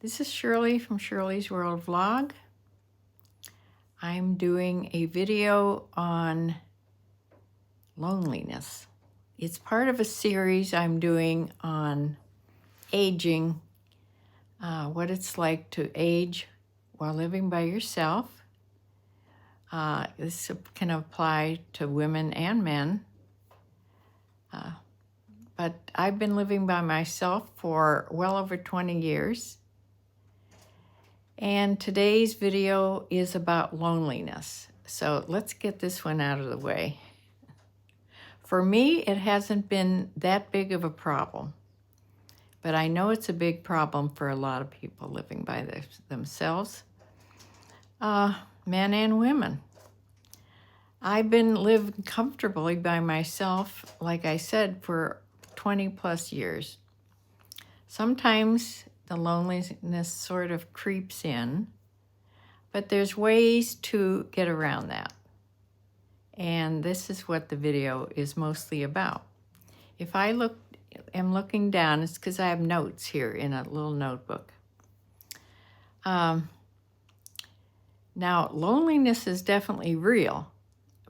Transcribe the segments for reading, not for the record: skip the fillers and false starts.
This is Shirley from Shirley's World Vlog. I'm doing a video on loneliness. It's part of a series I'm doing on aging, what it's like to age while living by yourself. This can apply to women and men. But I've been living by myself for well over 20 years. And today's video is about loneliness. So let's get this one out of the way. For me, it hasn't been that big of a problem, but I know it's a big problem for a lot of people living by themselves, men and women. I've been living comfortably by myself, like I said, for 20 plus years. Sometimes the loneliness sort of creeps in, but there's ways to get around that. And this is what the video is mostly about. If I am looking down, it's because I have notes here in a little notebook. Now, loneliness is definitely real,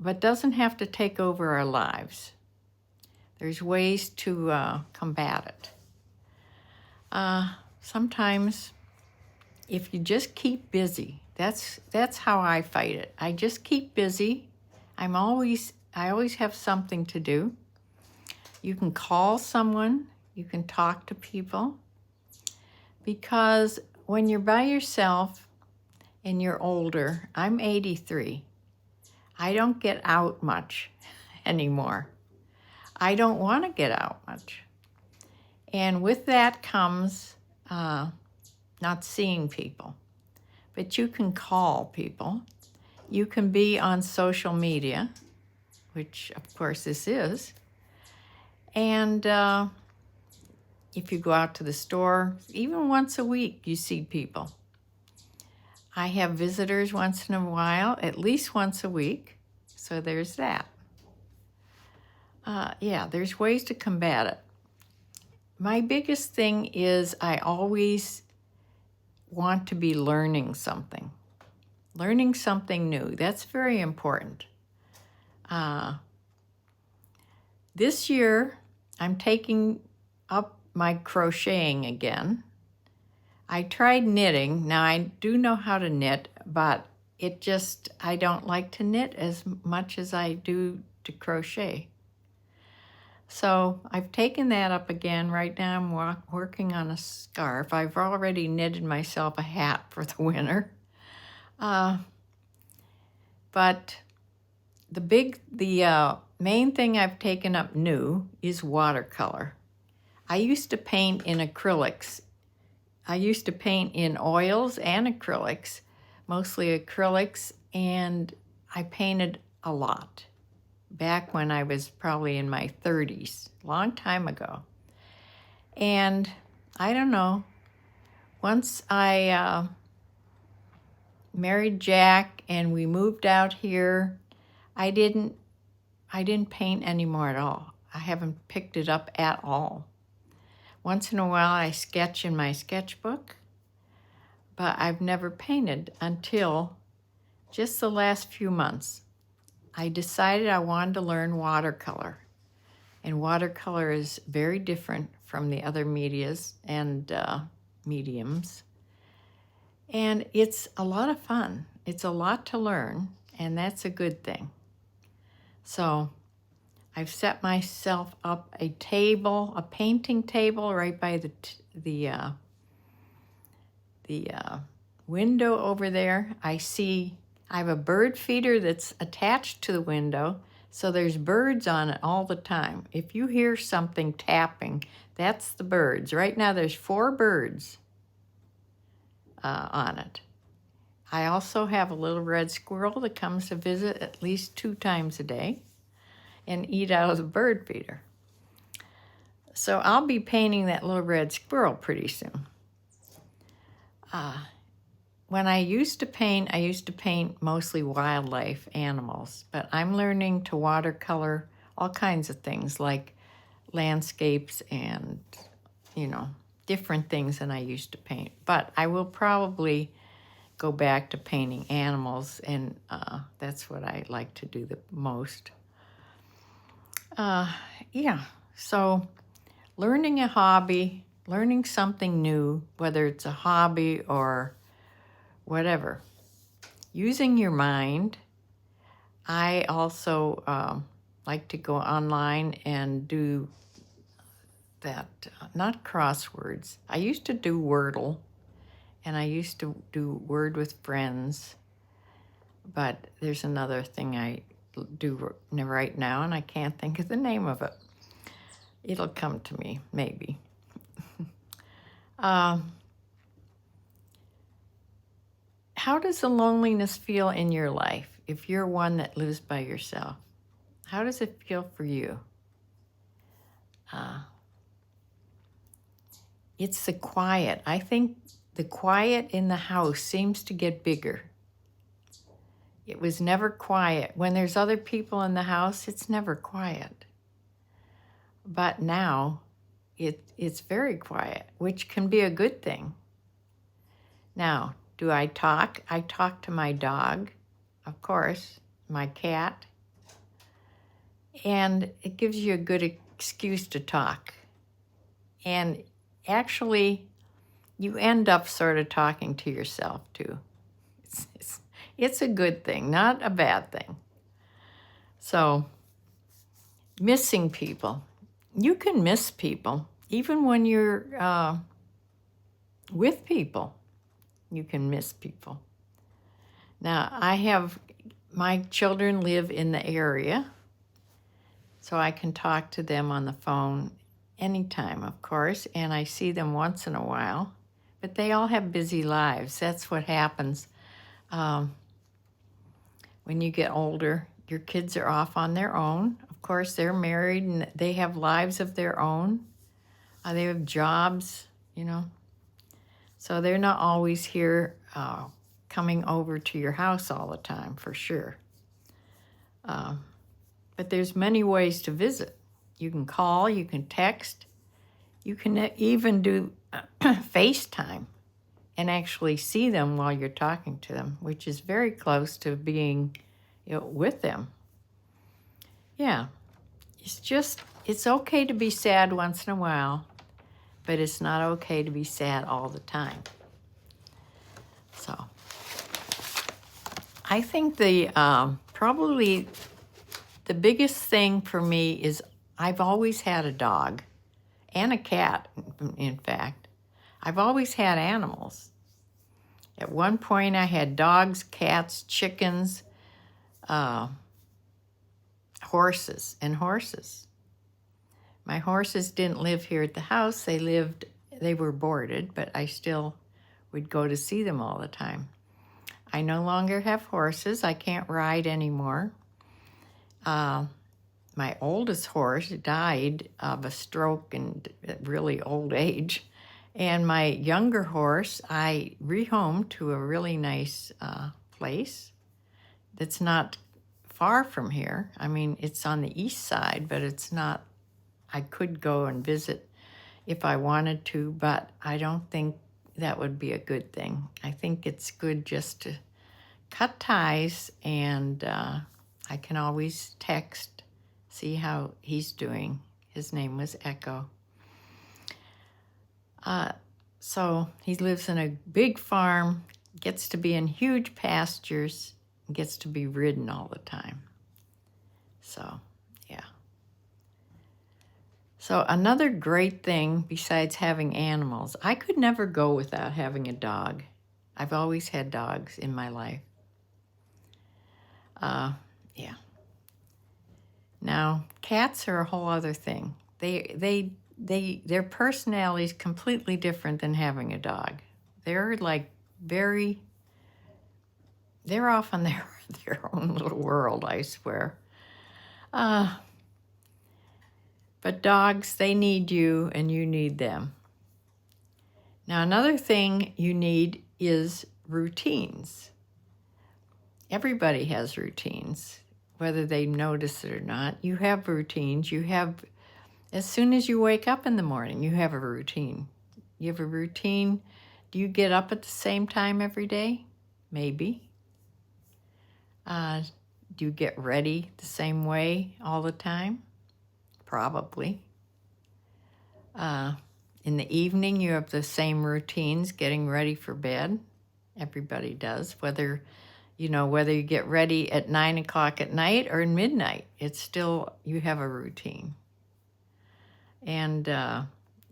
but doesn't have to take over our lives. There's ways to combat it. Sometimes, if you just keep busy, that's how I fight it. I just keep busy. I always have something to do. You can call someone, you can talk to people, because when you're by yourself and you're older, I'm 83. I don't get out much anymore. I don't want to get out much. And with that comes not seeing people. But you can call people. You can be on social media, which of course this is. And if you go out to the store, even once a week, you see people. I have visitors once in a while, at least once a week. So there's that. Yeah, there's ways to combat it. My biggest thing is I always want to be learning something new. That's very important. This year, I'm taking up my crocheting again. I tried knitting. Now, I do know how to knit, but I don't like to knit as much as I do to crochet. So I've taken that up again. Right now I'm working on a scarf. I've already knitted myself a hat for the winter. But the main thing I've taken up new is watercolor. I used to paint in acrylics. I used to paint in oils and acrylics, mostly acrylics, and I painted a lot. Back when I was probably in my 30s, a long time ago. And I don't know, once I married Jack and we moved out here, I didn't paint anymore at all. I haven't picked it up at all. Once in a while I sketch in my sketchbook, but I've never painted until just the last few months. I decided I wanted to learn watercolor. And watercolor is very different from the other medias and mediums. And it's a lot of fun. It's a lot to learn, and that's a good thing. So I've set myself up a table, a painting table right by the window over there. I have a bird feeder that's attached to the window, so there's birds on it all the time. If you hear something tapping, that's the birds. Right now there's 4 birds on it. I also have a little red squirrel that comes to visit at least 2 times a day and eat out of the bird feeder. So I'll be painting that little red squirrel pretty soon. When I used to paint mostly wildlife animals, but I'm learning to watercolor all kinds of things like landscapes and, different things than I used to paint. But I will probably go back to painting animals, and that's what I like to do the most. Yeah, so learning a hobby, learning something new, whether it's a hobby or whatever, using your mind. I also like to go online and do that, not crosswords. I used to do Wordle, and I used to do Word with Friends, but there's another thing I do right now, and I can't think of the name of it. It'll come to me, maybe. How does the loneliness feel in your life if you're one that lives by yourself? How does it feel for you? It's the quiet. I think the quiet in the house seems to get bigger. It was never quiet. When there's other people in the house, it's never quiet. But now it's very quiet, which can be a good thing. Now, do I talk? I talk to my dog, of course, my cat, and it gives you a good excuse to talk. And actually, you end up sort of talking to yourself too. It's a good thing, not a bad thing. So, missing people. You can miss people, even when you're with people. You can miss people. Now, my children live in the area, so I can talk to them on the phone anytime, of course, and I see them once in a while, but they all have busy lives. That's what happens when you get older. Your kids are off on their own. Of course, they're married and they have lives of their own. They have jobs, So they're not always here coming over to your house all the time, for sure. But there's many ways to visit. You can call, you can text, you can even do FaceTime and actually see them while you're talking to them, which is very close to being with them. Yeah, it's okay to be sad once in a while, but it's not okay to be sad all the time. So, I think probably the biggest thing for me is I've always had a dog and a cat, in fact. I've always had animals. At one point, I had dogs, cats, chickens, horses. My horses didn't live here at the house. They were boarded, but I still would go to see them all the time. I no longer have horses. I can't ride anymore. My oldest horse died of a stroke and really old age. And my younger horse, I rehomed to a really nice place that's not far from here. I mean, it's on the east side, but it's not. I could go and visit if I wanted to, but I don't think that would be a good thing. I think it's good just to cut ties, and I can always text, see how he's doing. His name was Echo. So he lives in a big farm, gets to be in huge pastures, gets to be ridden all the time. So, yeah. So another great thing besides having animals, I could never go without having a dog. I've always had dogs in my life. Yeah. Now, cats are a whole other thing. Their personality is completely different than having a dog. They're they're off on their own little world, I swear. But dogs, they need you and you need them. Now, another thing you need is routines. Everybody has routines, whether they notice it or not. You have routines. As soon as you wake up in the morning, you have a routine. You have a routine. Do you get up at the same time every day? Maybe. Do you get ready the same way all the time? Probably. In the evening, you have the same routines, getting ready for bed. Everybody does. Whether you get ready at 9 o'clock at night or midnight, it's still, you have a routine. And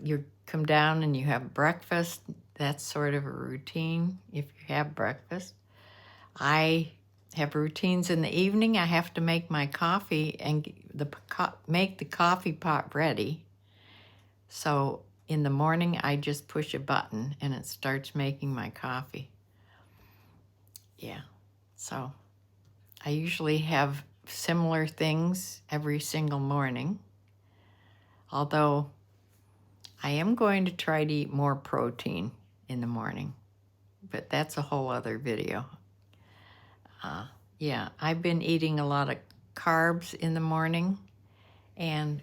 you come down and you have breakfast. That's sort of a routine if you have breakfast. I have routines in the evening. I have to make my coffee and make the coffee pot ready. So in the morning, I just push a button and it starts making my coffee. Yeah, so I usually have similar things every single morning. Although I am going to try to eat more protein in the morning, but that's a whole other video. Yeah, I've been eating a lot of carbs in the morning, and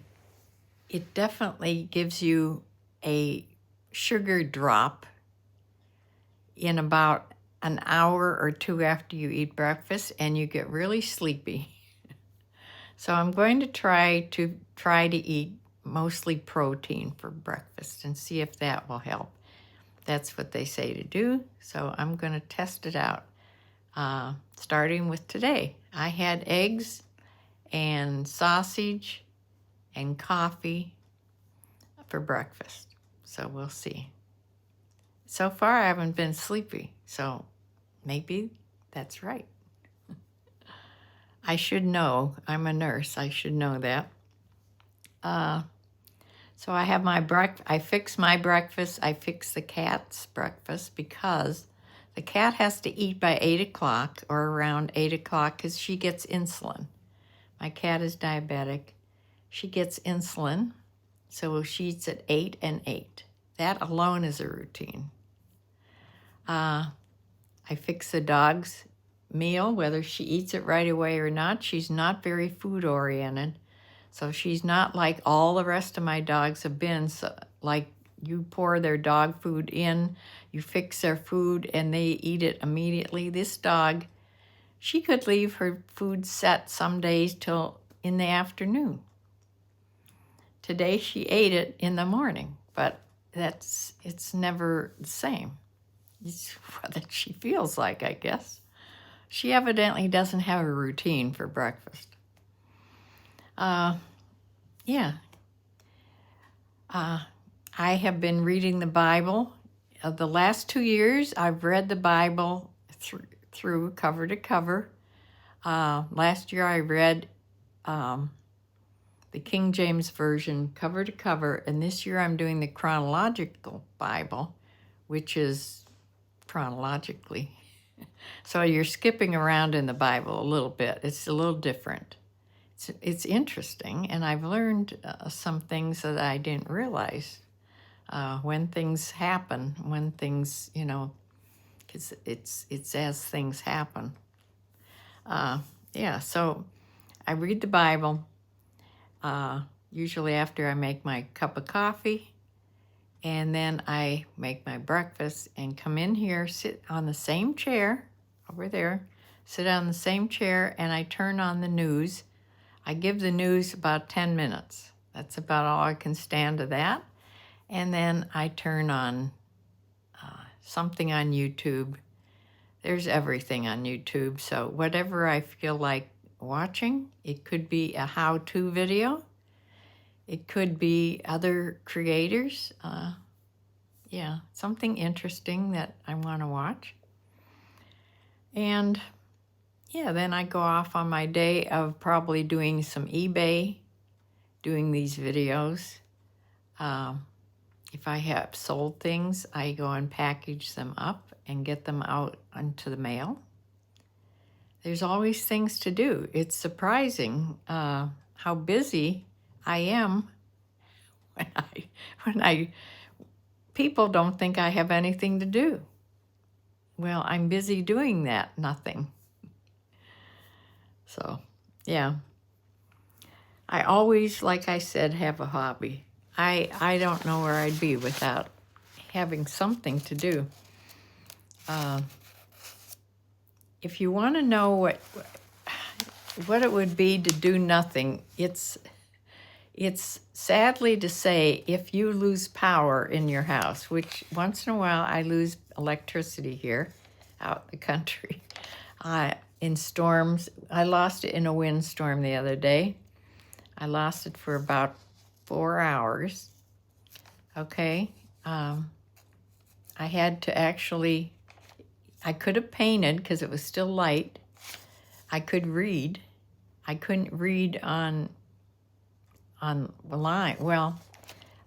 it definitely gives you a sugar drop in about an hour or two after you eat breakfast, and you get really sleepy. So I'm going to try to eat mostly protein for breakfast and see if that will help. That's what they say to do, so I'm going to test it out. Starting with today, I had eggs and sausage and coffee for breakfast, so we'll see. So far, I haven't been sleepy, so maybe that's right. I should know. I'm a nurse. I should know that. So I have my I fix my breakfast. I fix the cat's breakfast because the cat has to eat by 8 o'clock or around 8 o'clock because she gets insulin. My cat is diabetic. She gets insulin, so she eats at 8 and 8. That alone is a routine. I fix the dog's meal, whether she eats it right away or not. She's not very food-oriented, so she's not like all the rest of my dogs have been. So, like, you pour their dog food in, you fix their food, and they eat it immediately. This dog, she could leave her food set some days till in the afternoon. Today she ate it in the morning, but it's never the same. It's what she feels like, I guess. She evidently doesn't have a routine for breakfast. Yeah. I have been reading the Bible. The last 2 years, I've read the Bible through cover to cover. Last year, I read the King James Version cover to cover, and this year I'm doing the chronological Bible, which is chronologically. So you're skipping around in the Bible a little bit. It's a little different. It's interesting, and I've learned some things that I didn't realize when things happen, when things, because it's as things happen. Yeah, so I read the Bible usually after I make my cup of coffee, and then I make my breakfast and come in here, sit on the same chair over there, sit on the same chair, and I turn on the news. I give the news about 10 minutes. That's about all I can stand of that. And then I turn on something on YouTube. There's everything on YouTube, so whatever I feel like watching, it could be a how-to video. It could be other creators. Yeah, something interesting that I want to watch. And yeah, then I go off on my day of probably doing some eBay, doing these videos. If I have sold things, I go and package them up and get them out into the mail. There's always things to do. It's surprising how busy I am when people don't think I have anything to do. Well, I'm busy doing that, nothing. So, yeah. I always, like I said, have a hobby. I don't know where I'd be without having something to do. If you want to know what it would be to do nothing, it's sadly to say, if you lose power in your house, which once in a while I lose electricity here out in the country. In storms, I lost it in a windstorm the other day. I lost it for about 4 hours. Okay. I had to actually, I could have painted because it was still light. I could read. I couldn't read on the line. Well,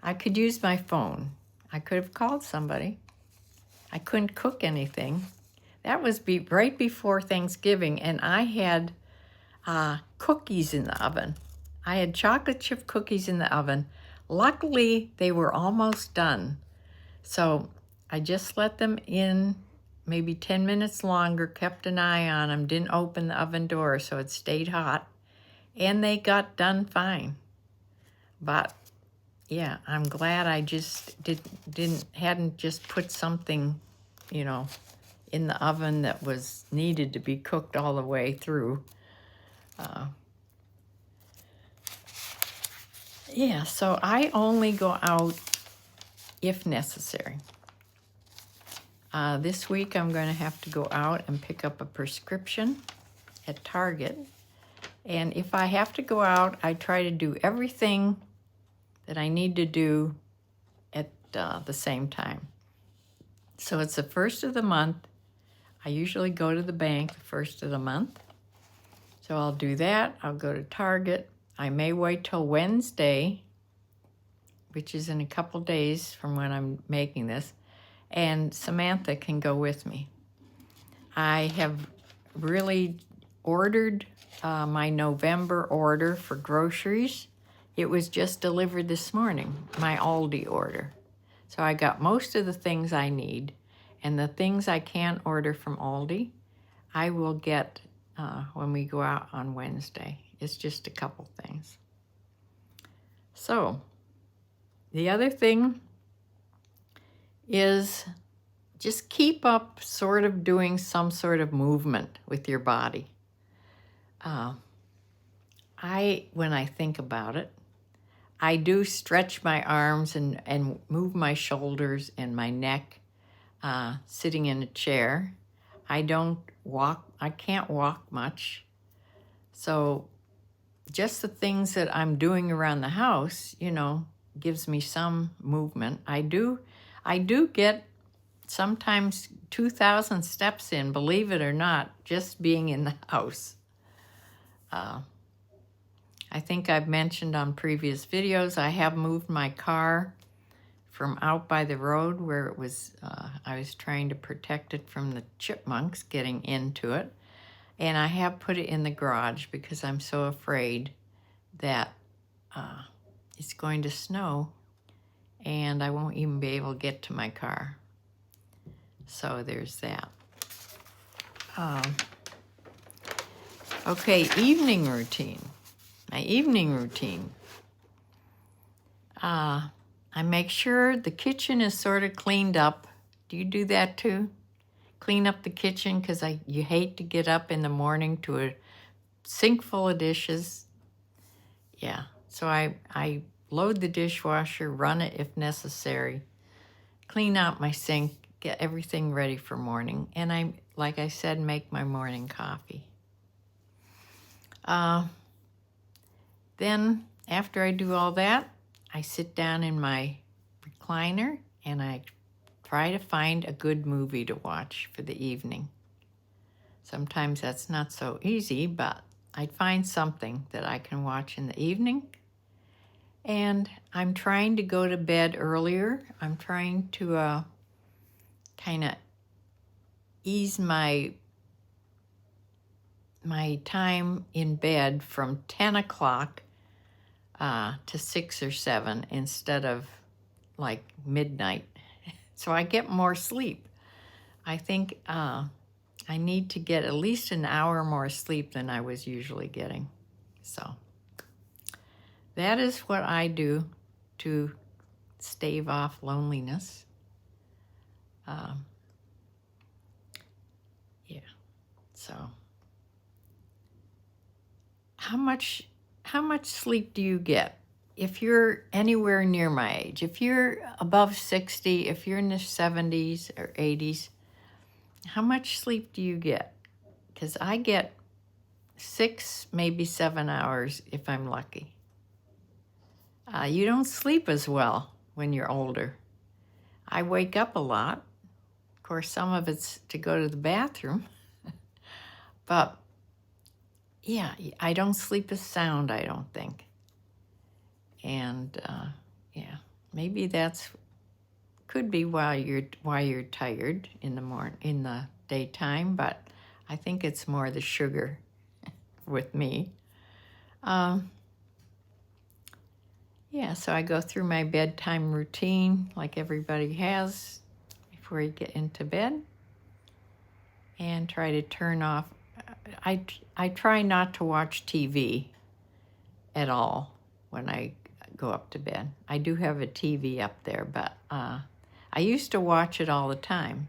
I could use my phone. I could have called somebody. I couldn't cook anything. That was right before Thanksgiving, and I had cookies in the oven. I had chocolate chip cookies in the oven. Luckily, they were almost done. So I just let them in maybe 10 minutes longer, kept an eye on them, didn't open the oven door so it stayed hot, and they got done fine. But yeah, I'm glad I just hadn't just put something, in the oven that was needed to be cooked all the way through. Yeah, so I only go out if necessary. This week I'm going to have to go out and pick up a prescription at Target. And if I have to go out, I try to do everything that I need to do at the same time. So it's the first of the month. I usually go to the bank the first of the month. So I'll do that. I'll go to Target. I may wait till Wednesday, which is in a couple days from when I'm making this, and Samantha can go with me. I have really ordered my November order for groceries. It was just delivered this morning, my Aldi order. So I got most of the things I need, and the things I can't order from Aldi, I will get when we go out on Wednesday. It's just a couple things. So the other thing is just keep up sort of doing some sort of movement with your body. When I think about it, I do stretch my arms and move my shoulders and my neck sitting in a chair. I don't walk. I can't walk much. So just the things that I'm doing around the house, gives me some movement. I do get sometimes 2,000 steps in, believe it or not, just being in the house. I think I've mentioned on previous videos, I have moved my car from out by the road where it was, I was trying to protect it from the chipmunks getting into it. And I have put it in the garage because I'm so afraid that it's going to snow and I won't even be able to get to my car. So there's that. Okay, evening routine. My evening routine. I make sure the kitchen is sort of cleaned up. Do you do that too? Clean up the kitchen because you hate to get up in the morning to a sink full of dishes. Yeah, so I load the dishwasher, run it if necessary, clean out my sink, get everything ready for morning, and I, like I said, make my morning coffee. Then after I do all that, I sit down in my recliner and I try to find a good movie to watch for the evening. Sometimes that's not so easy, but I find something that I can watch in the evening. And I'm trying to go to bed earlier. I'm trying to kind of ease my time in bed from 10 o'clock to 6 or 7 instead of like midnight. So I get more sleep. I think I need to get at least an hour more sleep than I was usually getting. So that is what I do to stave off loneliness. Yeah, so how much sleep do you get? If you're anywhere near my age, if you're above 60, if you're in the 70s or 80s, how much sleep do you get? Because I get 6, maybe 7 hours if I'm lucky. You don't sleep as well when you're older. I wake up a lot. Of course, some of it's to go to the bathroom. But yeah, I don't sleep as sound, I don't think. And yeah, maybe that's could be why you're tired in the daytime. But I think it's more the sugar with me. Yeah, so I go through my bedtime routine like everybody has before you get into bed, and try to turn off. I try not to watch TV at all when I go up to bed. I do have a TV up there, but I used to watch it all the time.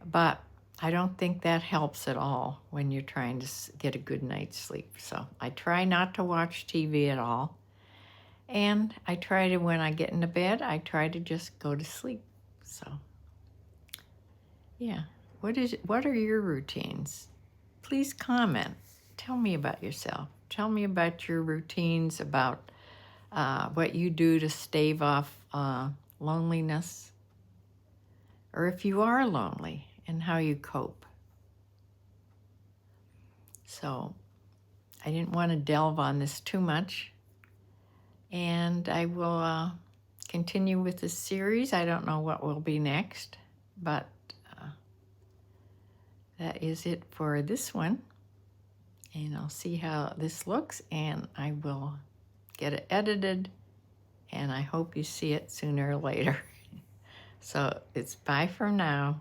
But I don't think that helps at all when you're trying to get a good night's sleep. So I try not to watch TV at all. And I try to, when I get into bed, I try to just go to sleep. So, yeah. What are your routines? Please comment. Tell me about yourself. Tell me about your routines, about what you do to stave off loneliness, or if you are lonely, and how you cope. So, I didn't want to delve on this too much, and I will continue with this series. I don't know what will be next, but that is it for this one. And I'll see how this looks, and I will get it edited, and I hope you see it sooner or later. So it's bye for now.